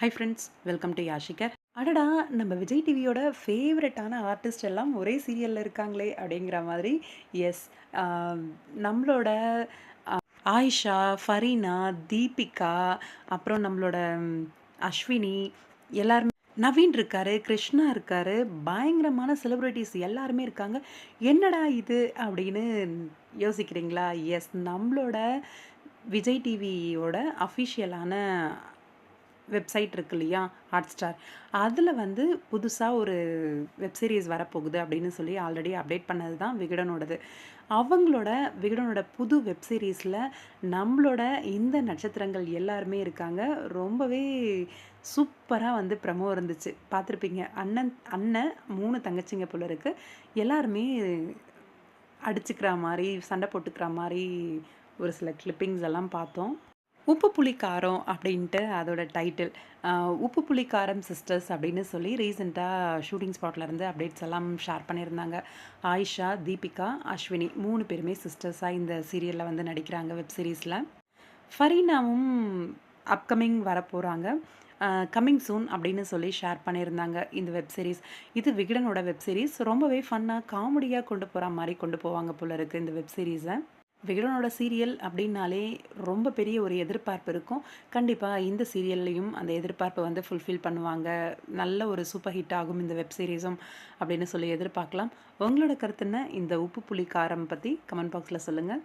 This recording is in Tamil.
ஹை ஃப்ரெண்ட்ஸ், வெல்கம் டு யாஷிகர். அடடா! நம்ம விஜய் டிவியோட ஃபேவரட்டான ஆர்டிஸ்ட் எல்லாம் ஒரே சீரியல்ல இருக்காங்களே! அப்படிங்கிற மாதிரி. எஸ். அ நம்மளோட ஆயிஷா, ஃபரீனா, தீபிகா, அப்புறம் நம்மளோட அஸ்வினி எல்லாருமே, நவீன் இருக்காரு, கிருஷ்ணா இருக்காரு, பயங்கரமான செலிபிரிட்டீஸ் எல்லாருமே இருக்காங்க. என்னடா இது அப்படின்னு யோசிக்கிறீங்களா? எஸ், நம்மளோட விஜய் டிவியோட அஃபிஷியலான வெப்சைட் இருக்கு இல்லையா? ஹாட்ஸ்டார். அதில வந்து புதுசா ஒரு வெப் சீரிஸ் வரப்போகுது அப்படின்னு சொல்லி ஆல்ரெடி அப்டேட் பண்ணது தான் விகடனோடது. விகடனோட புது வெப் சீரிஸ்ல நம்மளோட இந்த நட்சத்திரங்கள் எல்லாருமே இருக்காங்க. ரொம்பவே சூப்பரா வந்து ப்ரமோ இருந்துச்சு. பார்த்துருப்பீங்க. அண்ணன் அண்ணன் 3 தங்கச்சிங்க போல இருக்கு. எல்லாருமே அடிச்சுக்கிற மாரி, சண்டை போட்டுக்கிற மாரி ஒரு சில கிளிப்பிங்ஸ் எல்லாம் பார்த்தோம். உப்பு புளி காரம் அப்படின்ட்டு அதோட டைட்டில். உப்பு புளி காரம் சிஸ்டர்ஸ் அப்படின்னு சொல்லி ரீசெண்டாக ஷூட்டிங் ஸ்பாட்லேருந்து அப்டேட்ஸ் எல்லாம் ஷேர் பண்ணியிருந்தாங்க. ஆயிஷா, தீபிகா, அஸ்வினி 3 பேருமே சிஸ்டர்ஸாக இந்த சீரியலில் வந்து நடிக்கிறாங்க வெப் சீரிஸில். ஃபரீனாவும் அப்கமிங் வரப்போகிறாங்க. கம்மிங் சூன் அப்படின்னு சொல்லி ஷேர் பண்ணியிருந்தாங்க இந்த வெப் சீரிஸ். இது விகடனோட வெப் சீரிஸ். ரொம்பவே ஃபன்னாக காமெடியாக கொண்டு போகிற மாதிரி கொண்டு போவாங்க போல இருக்குது இந்த வெப் சீரிஸை. விகடனோட சீரியல் அப்படின்னாலே ரொம்ப பெரிய ஒரு எதிர்பார்ப்பு இருக்கும். கண்டிப்பாக இந்த சீரியல்லையும் அந்த எதிர்பார்ப்பை வந்து ஃபுல்ஃபில் பண்ணுவாங்க. நல்ல ஒரு சூப்பர் ஹிட் ஆகும் இந்த வெப் சீரிஸும் அப்படின்னு சொல்லி எதிர்பார்க்கலாம். உங்களோட கருத்து என்ன? இந்த உப்பு புளி காரம் பற்றி கமெண்ட் பாக்ஸில் சொல்லுங்கள்.